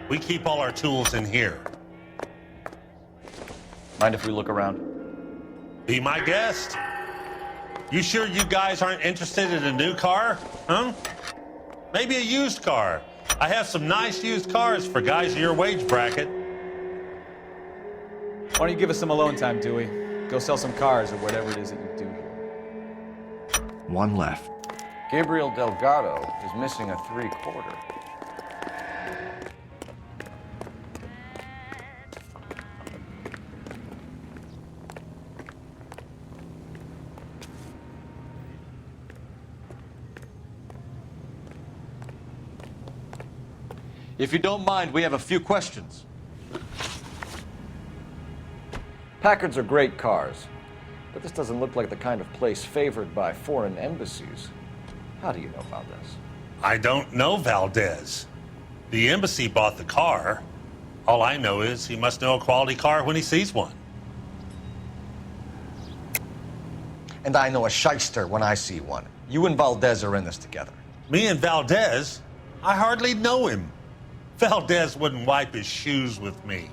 We keep all our tools in here. Mind if we look around? Be my guest. You sure you guys aren't interested in a new car? Huh? Maybe a used car. I have some nice used cars for guys in your wage bracket. Why don't you give us some alone time, Dewey? Go sell some cars or whatever it is that you do here. One left. Gabriel Delgado is missing a 3/4. If you don't mind, we have a few questions. Packards are great cars, but this doesn't look like the kind of place favored by foreign embassies. How do you know Valdez? I don't know Valdez. The embassy bought the car. All I know is he must know a quality car when he sees one. And I know a shyster when I see one. You and Valdez are in this together. Me and Valdez? I hardly know him. Valdez wouldn't wipe his shoes with me.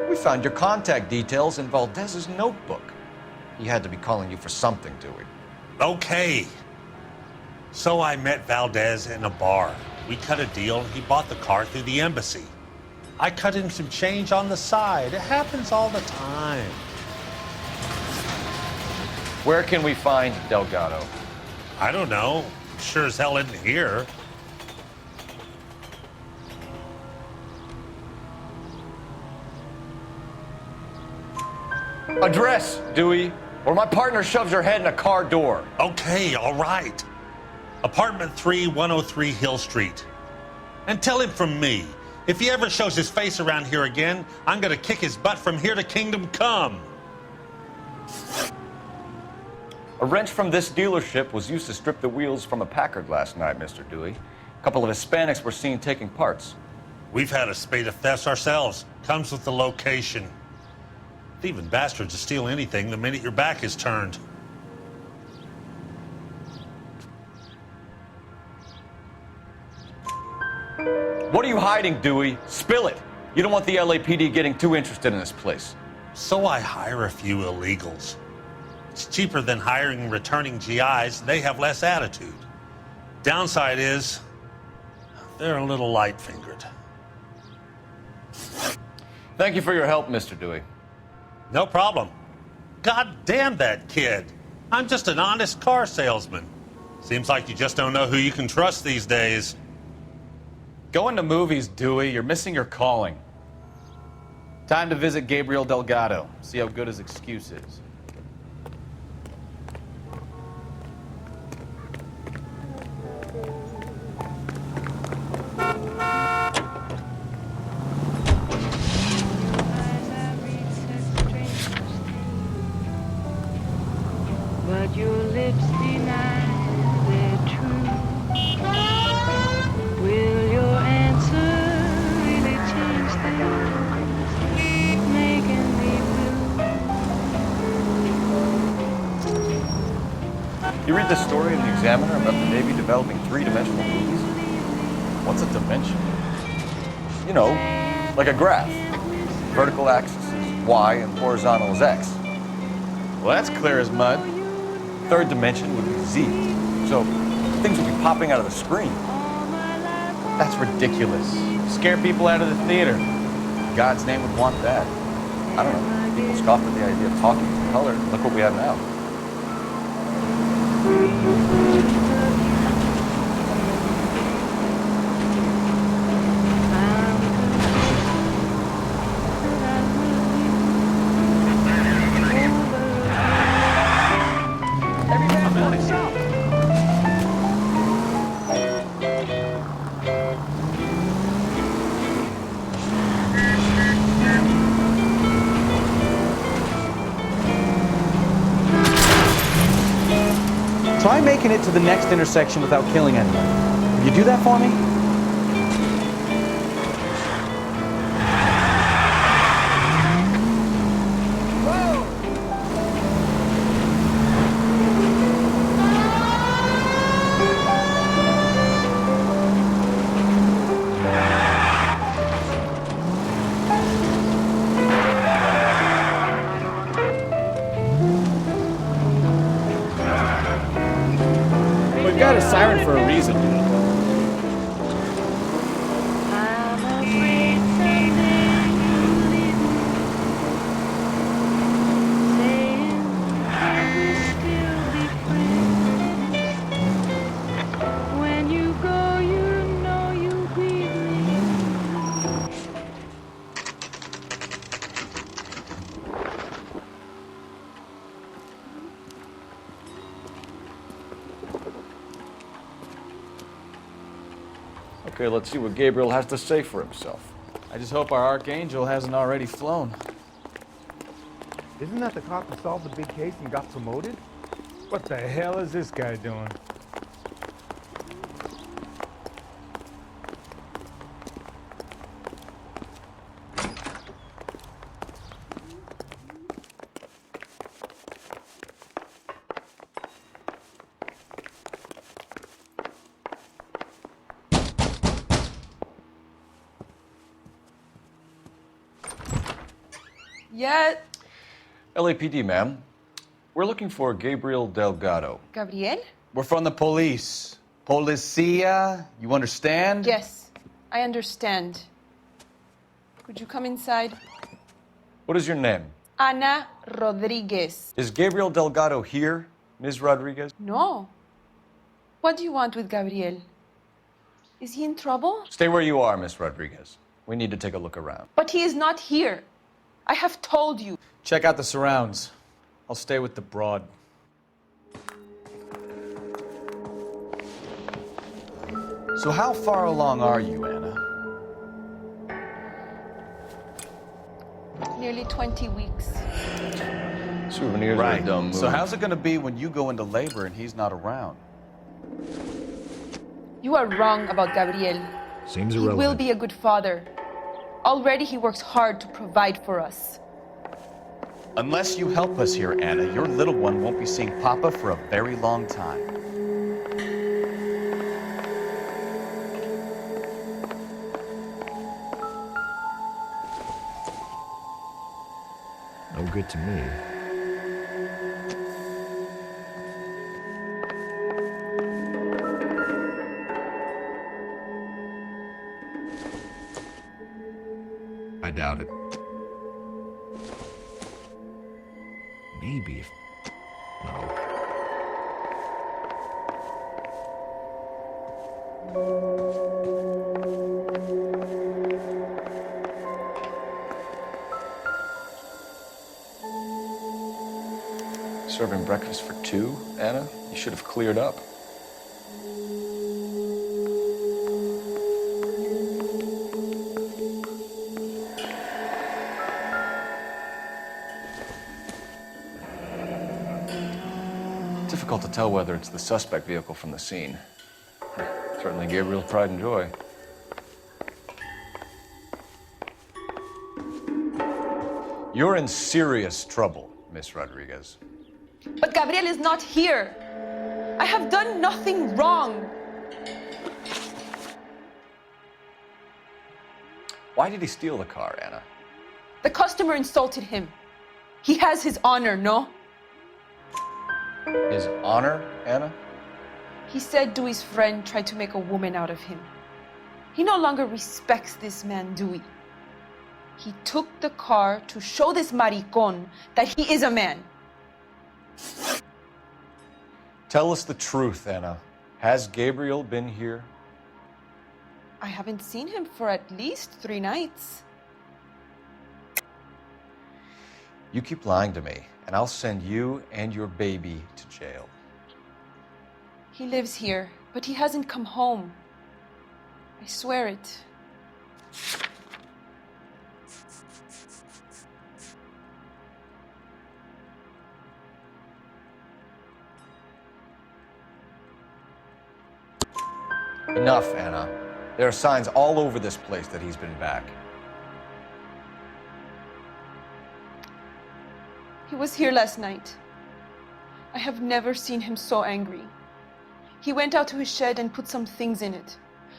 We found your contact details in Valdez's notebook. He had to be calling you for something, Dewey. Okay. So I met Valdez in a bar. We cut a deal and he bought the car through the embassy. I cut him some change on the side. It happens all the time. Where can we find Delgado? I don't know. Sure as hell isn't here. Address, Dewey, or my partner shoves your head in a car door. Okay, all right. Apartment 3, 103 Hill Street. And tell him from me, if he ever shows his face around here again, I'm gonna kick his butt from here to Kingdom Come. A wrench from this dealership was used to strip the wheels from a Packard last night, Mr. Dewey. A couple of Hispanics were seen taking parts. We've had a spate of thefts ourselves. Comes with the location. Thieving bastards will steal anything the minute your back is turned. What are you hiding, Dewey? Spill it. You don't want the LAPD getting too interested in this place. So I hire a few illegals. It's cheaper than hiring returning GIs. They have less attitude. Downside is, they're a little light-fingered. Thank you for your help, Mr. Dewey. No problem. God damn that kid. I'm just an honest car salesman. Seems like you just don't know who you can trust these days. Going to movies, Dewey. You're missing your calling. Time to visit Gabriel Delgado. See how good his excuse is. But your lips deny their truth. Will your answer really change things, making me blue? You read the story in the Examiner about the Navy developing three-dimensional movies? What's a dimension? You know, like a graph. Vertical axis is Y and horizontal is X. Well, that's clear as mud. Third dimension would be Z. So things would be popping out of the screen. That's ridiculous. Scare people out of the theater. God's name would want that. I don't know. People scoffed at the idea of talking in color. Look what we have now. Try making it to the next intersection without killing anyone. Will you do that for me? We've got a siren for a reason. I'm afraid someday you'll leave me, saying, can we still be friends? When you go, you know you grieve me. Okay, let's see what Gabriel has to say for himself. I just hope our archangel hasn't already flown. Isn't that the cop who solved the big case and got promoted? What the hell is this guy doing? Yeah, LAPD, ma'am. We're looking for Gabriel Delgado. Gabriel? We're from the police. Policia, you understand? Yes, I understand. Could you come inside? What is your name? Ana Rodriguez. Is Gabriel Delgado here, Ms. Rodriguez? No. What do you want with Gabriel? Is he in trouble? Stay where you are, Ms. Rodriguez. We need to take a look around. But he is not here. I have told you. Check out the surrounds. I'll stay with the broad. So how far along are you, Anna? Nearly 20 weeks. Souvenirs are a dumb move. So how's it gonna be when you go into labor and he's not around? You are wrong about Gabriel. Seems He irrelevant. will be a good father. Already he works hard to provide for us. Unless you help us here, Anna, your little one won't be seeing Papa for a very long time. No good to me. I doubt it. Maybe if... No. Serving breakfast for two, Anna? You should have cleared up. Difficult to tell whether it's the suspect vehicle from the scene. Certainly Gabriel's pride and joy. You're in serious trouble, Miss Rodriguez. But Gabriel is not here. I have done nothing wrong. Why did he steal the car, Anna? The customer insulted him. He has his honor, no? His honor, Anna? He said Dewey's friend tried to make a woman out of him. He no longer respects this man, Dewey. He took the car to show this maricón that he is a man. Tell us the truth, Anna. Has Gabriel been here? I haven't seen him for at least 3 nights. You keep lying to me, and I'll send you and your baby to jail. He lives here, but he hasn't come home. I swear it. Enough, Anna. There are signs all over this place that he's been back. He was here last night. I have never seen him so angry. He went out to his shed and put some things in it.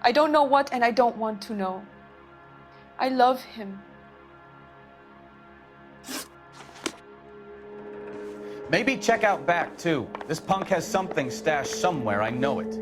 I don't know what, and I don't want to know. I love him. Maybe check out back, too. This punk has something stashed somewhere, I know it.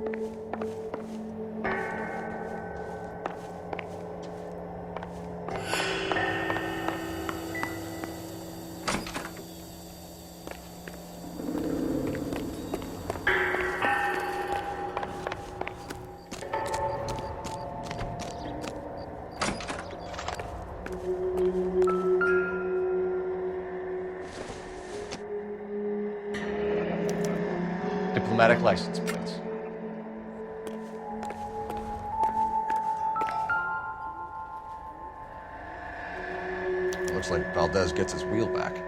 Diplomatic license plates. Looks like Valdez gets his wheel back.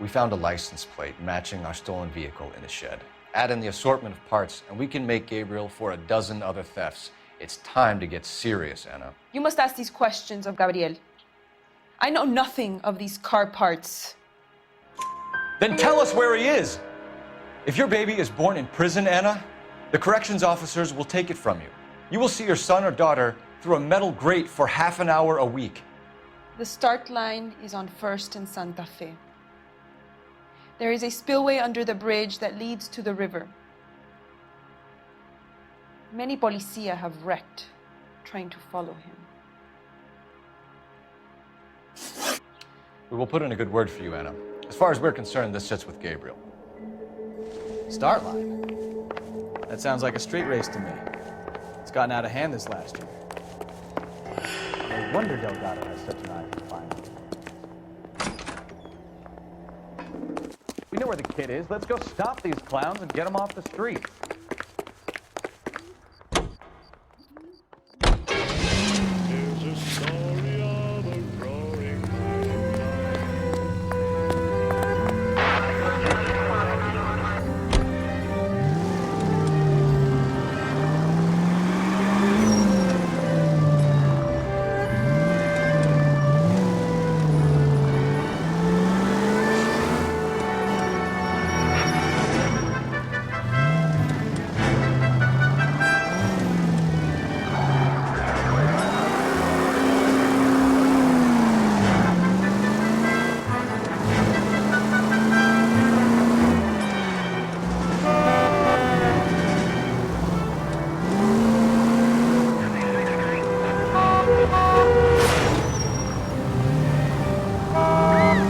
We found a license plate matching our stolen vehicle in the shed. Add in the assortment of parts, and we can make Gabriel for a dozen other thefts. It's time to get serious, Anna. You must ask these questions of Gabriel. I know nothing of these car parts. Then tell us where he is! If your baby is born in prison, Anna, the corrections officers will take it from you. You will see your son or daughter through a metal grate for half an hour a week. The start line is on 1st and Santa Fe. There is a spillway under the bridge that leads to the river. Many policia have wrecked trying to follow him. We will put in a good word for you, Anna. As far as we're concerned, this sits with Gabriel. Start line. That sounds like a street race to me. It's gotten out of hand this last year. No wonder Delgado has such an eye for finance. We know where the kid is. Let's go stop these clowns and get them off the street.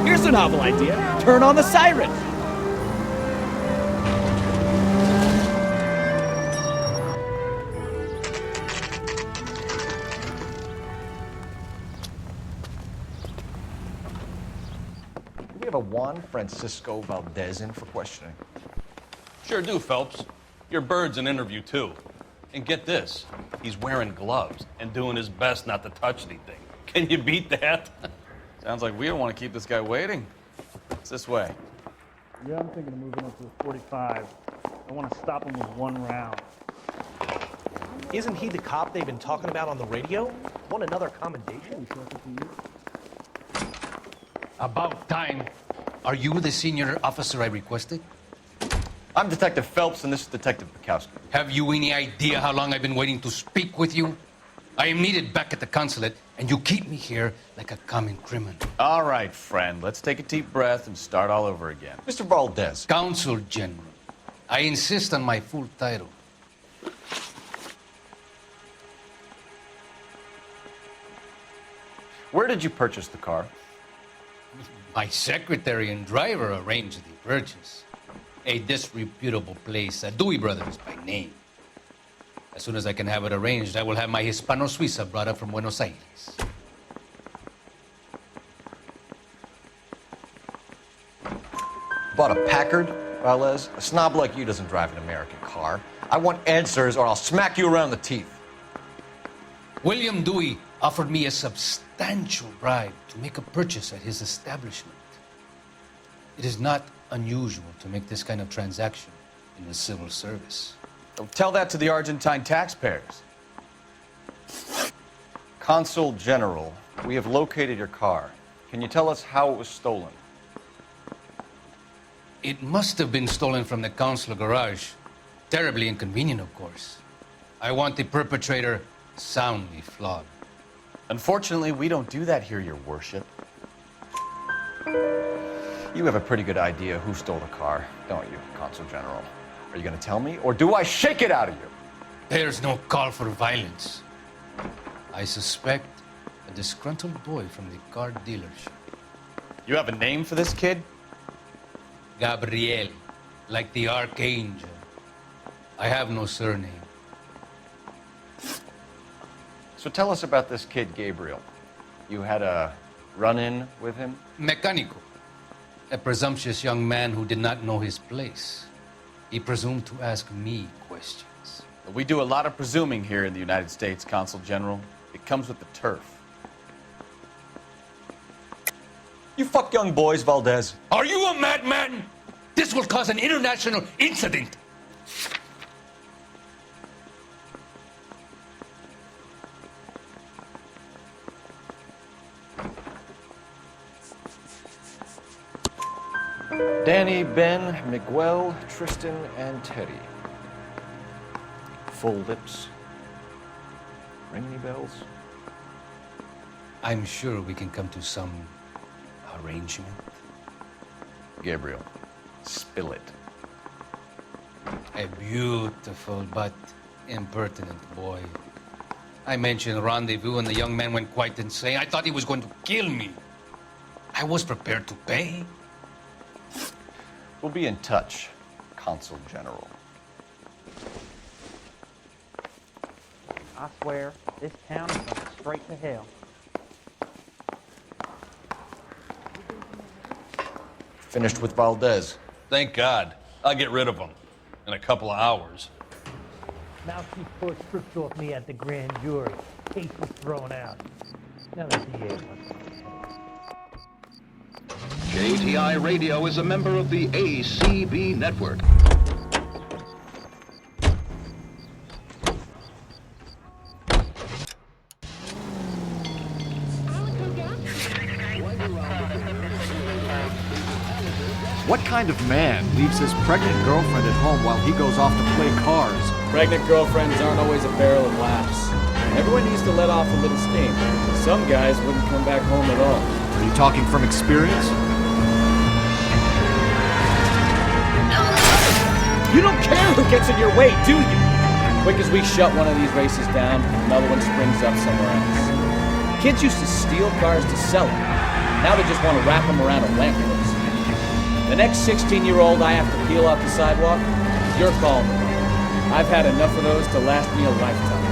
Here's a novel idea. Turn on the siren. Do we have a Juan Francisco Valdez in for questioning? Sure do, Phelps. Your bird's an interview, too. And get this, he's wearing gloves and doing his best not to touch anything. Can you beat that? Sounds like we don't want to keep this guy waiting. It's this way. Yeah, I'm thinking of moving up to the 45. I want to stop him with one round. Isn't he the cop they've been talking about on the radio? Want another commendation? About time. Are you the senior officer I requested? I'm Detective Phelps, and this is Detective Bukowski. Have you any idea how long I've been waiting to speak with you? I am needed back at the consulate, and you keep me here like a common criminal. All right, friend. Let's take a deep breath and start all over again. Mr. Valdez. Consul General. I insist on my full title. Where did you purchase the car? My secretary and driver arranged the purchase. A disreputable place, Dewey Brothers by name. As soon as I can have it arranged, I will have my Hispano Suiza brought up from Buenos Aires. Bought a Packard, Valdez? A snob like you doesn't drive an American car. I want answers or I'll smack you around the teeth. William Dewey offered me a substantial bribe to make a purchase at his establishment. It is not unusual to make this kind of transaction in the civil service. Don't tell that to the Argentine taxpayers. Consul General, we have located your car. Can you tell us how it was stolen? It must have been stolen from the consular garage. Terribly inconvenient, of course. I want the perpetrator soundly flogged. Unfortunately, we don't do that here, Your Worship. You have a pretty good idea who stole the car, don't you, Consul General? Are you going to tell me, or do I shake it out of you? There's no call for violence. I suspect a disgruntled boy from the car dealership. You have a name for this kid? Gabriel, like the archangel. I have no surname. So tell us about this kid, Gabriel. You had a run-in with him? Mecánico, a presumptuous young man who did not know his place. He presumed to ask me questions. We do a lot of presuming here in the United States, Consul General. It comes with the turf. You fuck young boys, Valdez. Are you a madman? This will cause an international incident. Danny, Ben, Miguel, Tristan, and Teddy. Full lips. Ring any bells? I'm sure we can come to some arrangement. Gabriel, spill it. A beautiful but impertinent boy. I mentioned rendezvous and the young man went quite insane. I thought he was going to kill me. I was prepared to pay. We'll be in touch, Consul General. I swear, this town is going straight to hell. Finished with Valdez. Thank God. I'll get rid of him in a couple of hours. Now she pushed strips off me at the grand jury. Case was thrown out. Now the DA wants to. JTI Radio is a member of the ACB network. What kind of man leaves his pregnant girlfriend at home while he goes off to play cars? Pregnant girlfriends aren't always a barrel of laughs. Everyone needs to let off a little steam. Some guys wouldn't come back home at all. Are you talking from experience? You don't care who gets in your way, do you? Quick as we shut one of these races down, another one springs up somewhere else. Kids used to steal cars to sell them. Now they just want to wrap them around a lamppost. The next 16-year-old I have to peel off the sidewalk, your call. I've had enough of those to last me a lifetime.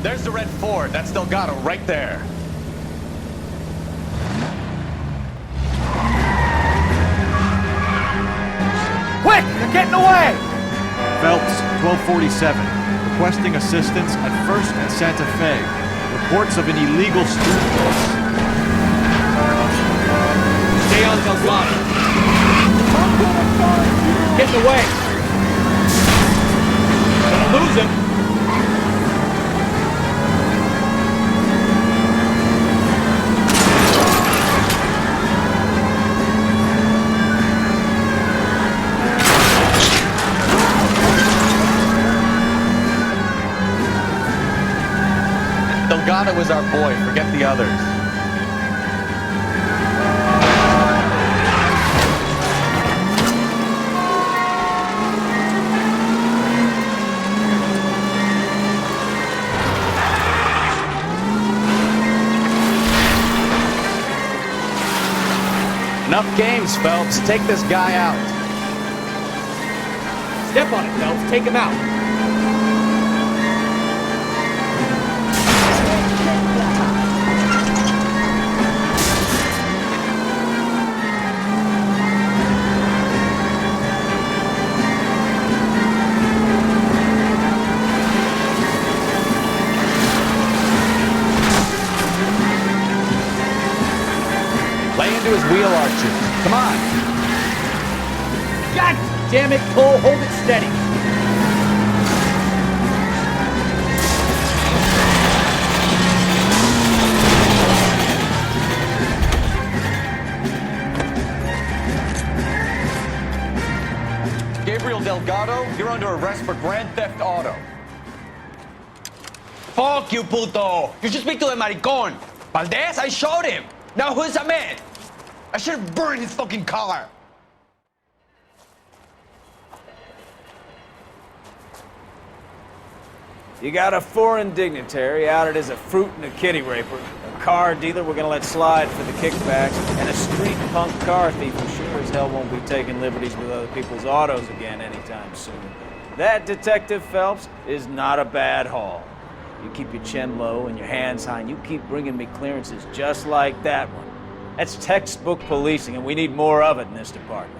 There's the red Ford. That's Delgado right there. Quick! They're getting away! Phelps, 1247. Requesting assistance at 1st and Santa Fe. Reports of an illegal street race. Stay on Delgado. Getting away. Gonna lose him. Delgado is our boy. Forget the others. Enough games, Phelps. Take this guy out. Step on it, Phelps. Take him out. Lay into his wheel arches. Come on. God damn it, Cole. Hold it steady. Gabriel Delgado, you're under arrest for grand theft auto. Fuck you, puto! You should speak to the maricón. Valdez, I showed him. Now who's the man? I should have burned his fucking car. You got a foreign dignitary outed as a fruit and a kitty raper, a car dealer we're gonna let slide for the kickbacks, and a street punk car thief who sure as hell won't be taking liberties with other people's autos again anytime soon. That, Detective Phelps, is not a bad haul. You keep your chin low and your hands high, and you keep bringing me clearances just like that one. That's textbook policing, and we need more of it in this department.